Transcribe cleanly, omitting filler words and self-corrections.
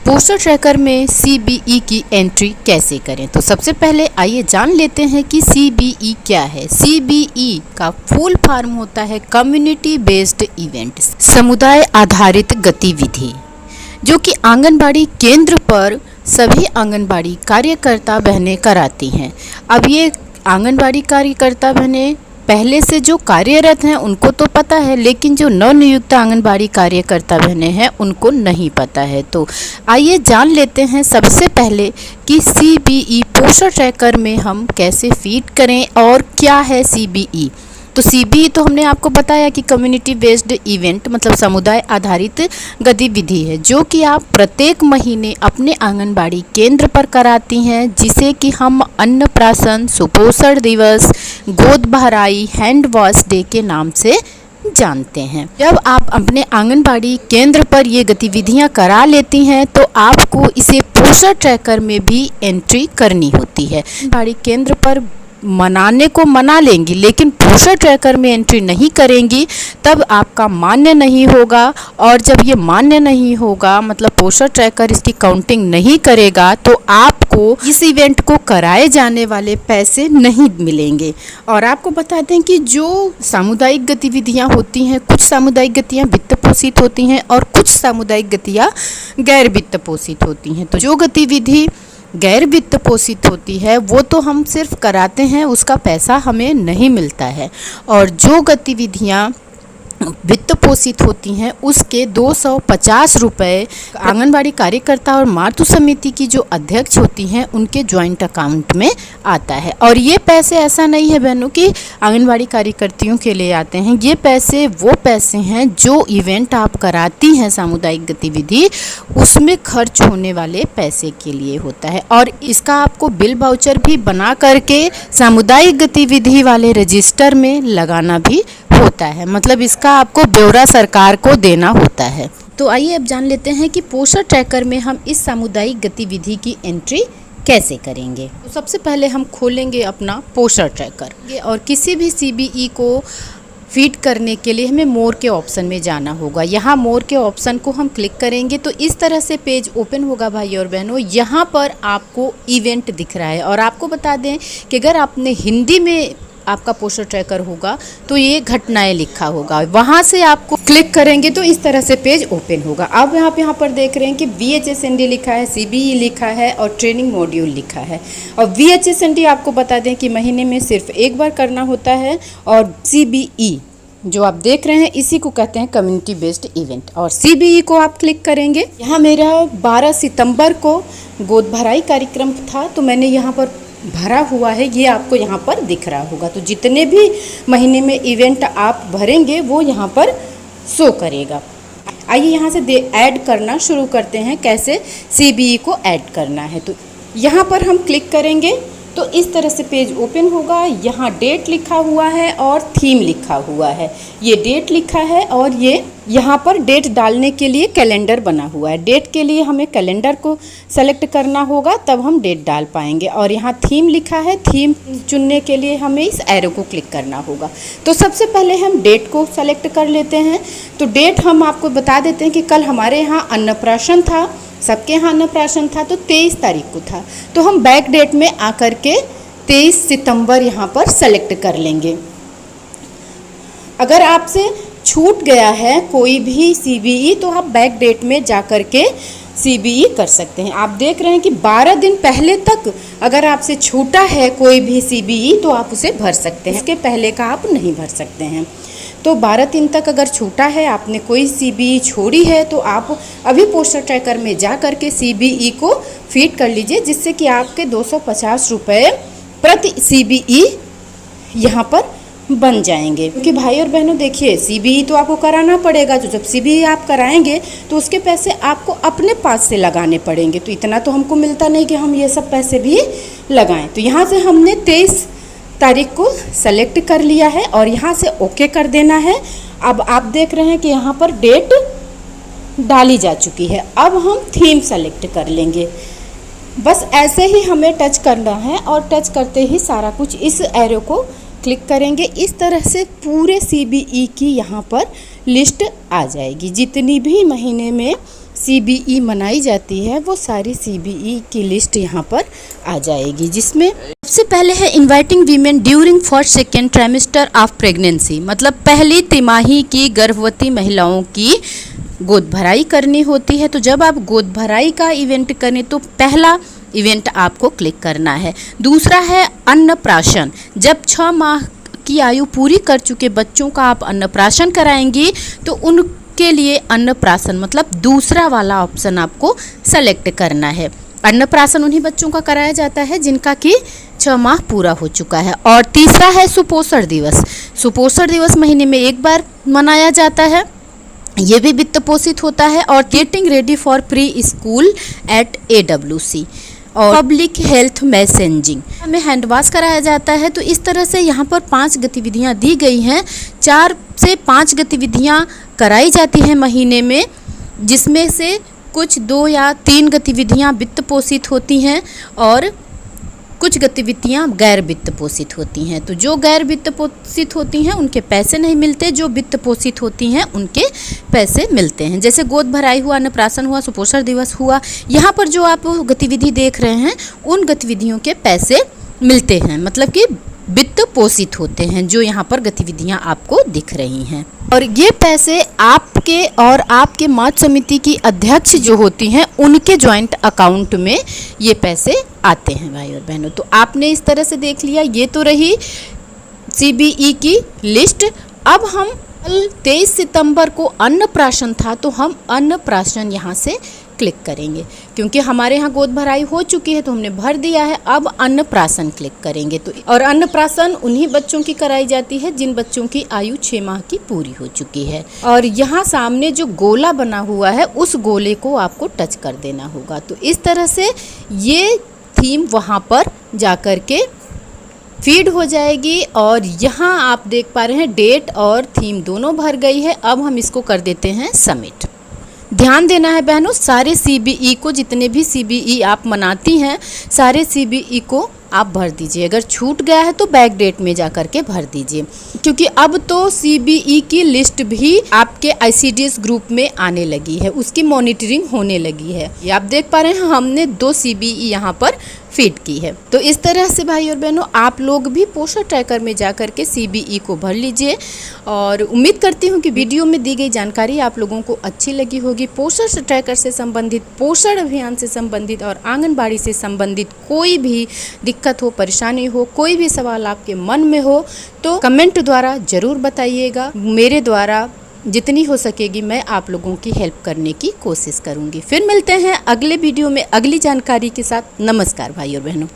Poster tracker में CBE की entry कैसे करें। तो सबसे पहले आइए जान लेते हैं कि सीबीई क्या है। सीबीई का फुल फॉर्म होता है कम्युनिटी बेस्ड इवेंट, समुदाय आधारित गतिविधि, जो कि आंगनबाड़ी केंद्र पर सभी आंगनबाड़ी कार्यकर्ता बहनें कराती हैं। अब ये आंगनबाड़ी कार्यकर्ता बहनें पहले से जो कार्यरत हैं उनको तो पता है, लेकिन जो नवनियुक्त आंगनबाड़ी कार्यकर्ता बहनें हैं उनको नहीं पता है। तो आइए जान लेते हैं सबसे पहले कि सीबीई पोस्टर ट्रैकर में हम कैसे फीड करें और क्या है सीबीई। तो सीबीई तो हमने आपको बताया कि कम्युनिटी बेस्ड इवेंट मतलब समुदाय आधारित गतिविधि है, जो कि आप प्रत्येक महीने अपने आंगनबाड़ी केंद्र पर कराती हैं, जिसे कि हम अन्नप्राशन, सुपोषण दिवस, गोद भराई, हैंड वॉश डे के नाम से जानते हैं। जब आप अपने आंगनबाड़ी केंद्र पर ये गतिविधियां करा लेती हैं तो आपको इसे पोस्टर ट्रैकर में भी एंट्री करनी होती है। आंगनबाड़ी केंद्र पर मनाने को मना लेंगी, लेकिन पोस्टर ट्रैकर में एंट्री नहीं करेंगी तब आपका मान्य नहीं होगा। और जब ये मान्य नहीं होगा मतलब पोस्टर ट्रैकर इसकी काउंटिंग नहीं करेगा तो आपको इस इवेंट को कराए जाने वाले पैसे नहीं मिलेंगे। और आपको बता दें कि जो सामुदायिक गतिविधियां होती हैं, कुछ सामुदायिक गतियां वित्त पोषित होती हैं और कुछ सामुदायिक गतियां गैर वित्त पोषित होती हैं। तो जो गतिविधि गैर वित्त पोषित होती है वो तो हम सिर्फ कराते हैं, उसका पैसा हमें नहीं मिलता है। और जो गतिविधियां वित्त पोषित होती हैं उसके 250 रुपये आंगनबाड़ी कार्यकर्ता और मातृ समिति की जो अध्यक्ष होती हैं उनके ज्वाइंट अकाउंट में आता है। और ये पैसे ऐसा नहीं है बहनों कि आंगनबाड़ी कार्यकर्तियों के लिए आते हैं, ये पैसे वो पैसे हैं जो इवेंट आप कराती हैं सामुदायिक गतिविधि उसमें खर्च होने वाले पैसे के लिए होता है। और इसका आपको बिल वाउचर भी बना करके सामुदायिक गतिविधि वाले रजिस्टर में लगाना भी होता है, मतलब इसका आपको ब्यौरा सरकार को देना होता है। तो आइए अब जान लेते हैं कि पोस्टर ट्रैकर में हम इस सामुदायिक गतिविधि की एंट्री कैसे करेंगे। तो सबसे पहले हम खोलेंगे अपना पोस्टर ट्रैकर और किसी भी सीबीई को फीड करने के लिए हमें मोर के ऑप्शन में जाना होगा। यहाँ मोर के ऑप्शन को हम क्लिक करेंगे तो इस तरह से पेज ओपन होगा भाई और बहनों। यहाँ पर आपको इवेंट दिख रहा है और आपको बता दें कि अगर आपने हिंदी में आपका पोस्टर ट्रैकर होगा तो ये घटनाएं लिखा होगा, वहाँ से आपको क्लिक करेंगे तो इस तरह से पेज ओपन होगा। अब आप यहाँ पर देख रहे हैं कि VHSND लिखा है, CBE लिखा है और ट्रेनिंग मॉड्यूल लिखा है। और VHSND आपको बता दें कि महीने में सिर्फ एक बार करना होता है और CBE जो आप देख रहे हैं इसी को कहते हैं कम्युनिटी बेस्ड इवेंट। और CBE को आप क्लिक करेंगे। यहाँ मेरा 12 सितंबर को गोद भराई कार्यक्रम था तो मैंने यहाँ पर भरा हुआ है, ये आपको यहाँ पर दिख रहा होगा। तो जितने भी महीने में इवेंट आप भरेंगे वो यहाँ पर शो करेगा। आइए यहाँ से ऐड करना शुरू करते हैं, कैसे CBE को ऐड करना है। तो यहाँ पर हम क्लिक करेंगे तो इस तरह से पेज ओपन होगा। यहाँ डेट लिखा हुआ है और थीम लिखा हुआ है। ये डेट लिखा है और ये यहाँ पर डेट डालने के लिए कैलेंडर बना हुआ है। डेट के लिए हमें कैलेंडर को सेलेक्ट करना होगा तब हम डेट डाल पाएंगे। और यहाँ थीम लिखा है, थीम चुनने के लिए हमें इस एरो को क्लिक करना होगा। तो सबसे पहले हम डेट को सेलेक्ट कर लेते हैं। तो डेट हम आपको बता देते हैं कि कल हमारे यहाँ अन्नप्राशन था, सबके यहाँ अन्नप्राशन था तो 23 तारीख को था। तो हम बैक डेट में आकर के 23 सितंबर यहाँ पर सेलेक्ट कर लेंगे। अगर आपसे छूट गया है कोई भी CBE तो आप बैक डेट में जा कर के CBE कर सकते हैं। आप देख रहे हैं कि 12 दिन पहले तक अगर आपसे छूटा है कोई भी CBE तो आप उसे भर सकते हैं, इसके पहले का आप नहीं भर सकते हैं। तो 12 दिन तक अगर छूटा है, आपने कोई CBE छोड़ी है तो आप अभी पोस्टर ट्रैकर में जा कर के CBE को फीड कर लीजिए, जिससे कि आपके 250 रुपये प्रति CBE यहाँ पर बन जाएंगे। क्योंकि भाई और बहनों देखिए CBE तो आपको कराना पड़ेगा, तो जब CBE आप कराएंगे तो उसके पैसे आपको अपने पास से लगाने पड़ेंगे। तो इतना तो हमको मिलता नहीं कि हम ये सब पैसे भी लगाएं। तो यहाँ से हमने 23 तारीख को सेलेक्ट कर लिया है और यहाँ से ओके कर देना है। अब आप देख रहे हैं कि यहाँ पर डेट डाली जा चुकी है। अब हम थीम सेलेक्ट कर लेंगे। बस ऐसे ही हमें टच करना है और टच करते ही सारा कुछ इस एरो को क्लिक करेंगे। इस तरह से पूरे CBE की यहाँ पर लिस्ट आ जाएगी। जितनी भी महीने में CBE मनाई जाती है वो सारी CBE की लिस्ट यहाँ पर आ जाएगी, जिसमें सबसे पहले है inviting women during first second trimester of pregnancy, मतलब पहली तिमाही की गर्भवती महिलाओं की गोद भराई करनी होती है। तो जब आप गोद भराई का इवेंट करें तो पहला इवेंट आपको क्लिक करना है। दूसरा है अन्नप्राशन, जब 6 माह की आयु पूरी कर चुके बच्चों का आप अन्नप्राशन कराएंगी तो उनके लिए अन्नप्राशन मतलब दूसरा वाला ऑप्शन आपको सेलेक्ट करना है। अन्नप्राशन उन्हीं बच्चों का कराया जाता है जिनका कि 6 माह पूरा हो चुका है। और तीसरा है सुपोषण दिवस। सुपोषण दिवस महीने में एक बार मनाया जाता है, ये भी वित्त पोषित होता है। और getting ready for pre school eight AWC और पब्लिक हेल्थ मैसेजिंग में हैंड वॉश कराया जाता है। तो इस तरह से यहाँ पर 5 गतिविधियाँ दी गई हैं। 4 से 5 गतिविधियाँ कराई जाती हैं महीने में, जिसमें से कुछ 2 या 3 गतिविधियाँ वित्त पोषित होती हैं और कुछ गतिविधियाँ गैर वित्त पोषित होती हैं। तो जो गैर वित्त पोषित होती हैं उनके पैसे नहीं मिलते, जो वित्त पोषित होती हैं उनके पैसे मिलते हैं। जैसे गोद भराई हुआ, अन्नप्राशन हुआ, सुपोषण दिवस हुआ, यहाँ पर जो आप गतिविधि देख रहे हैं उन गतिविधियों के पैसे मिलते हैं, मतलब कि वित्त पोषित होते हैं जो यहाँ पर गतिविधियाँ आपको दिख रही हैं। और ये पैसे आपके और आपके मातृ समिति की अध्यक्ष जो होती हैं उनके जॉइंट अकाउंट में ये पैसे आते हैं भाई और बहनों। तो आपने इस तरह से देख लिया, ये तो रही CBE की लिस्ट। अब हम 23 सितंबर को अन्नप्राशन था तो हम अन्नप्राशन यहाँ से क्लिक करेंगे, क्योंकि हमारे यहाँ गोद भराई हो चुकी है तो हमने भर दिया है। अब अन्नप्राशन क्लिक करेंगे तो और अन्नप्राशन उन्हीं बच्चों की कराई जाती है जिन बच्चों की आयु 6 माह की पूरी हो चुकी है। और यहाँ सामने जो गोला बना हुआ है उस गोले को आपको टच कर देना होगा। तो इस तरह से ये थीम वहाँ पर जा कर के फीड हो जाएगी। और यहाँ आप देख पा रहे हैं डेट और थीम दोनों भर गई है। अब हम इसको कर देते हैं सबमिट। ध्यान देना है बहनों, सारे CBE को, जितने भी CBE आप मनाती हैं सारे CBE को आप भर दीजिए। अगर छूट गया है तो बैक डेट में जा कर के भर दीजिए, क्योंकि अब तो CBE की लिस्ट भी आपके ICDS ग्रुप में आने लगी है, उसकी मॉनिटरिंग होने लगी है। ये आप देख पा रहे हैं हमने 2 CBE यहाँ पर फीड की है। तो इस तरह से भाई और बहनों आप लोग भी पोषण ट्रैकर में जा कर के CBE को भर लीजिए। और उम्मीद करती हूँ कि वीडियो में दी गई जानकारी आप लोगों को अच्छी लगी होगी। पोषण ट्रैकर से संबंधित, पोषण अभियान से संबंधित और आंगनबाड़ी से संबंधित कोई भी दिक्कत हो, परेशानी हो, कोई भी सवाल आपके मन में हो तो कमेंट द्वारा ज़रूर बताइएगा। मेरे द्वारा जितनी हो सकेगी मैं आप लोगों की हेल्प करने की कोशिश करूंगी। फिर मिलते हैं अगले वीडियो में अगली जानकारी के साथ। नमस्कार भाई और बहनों।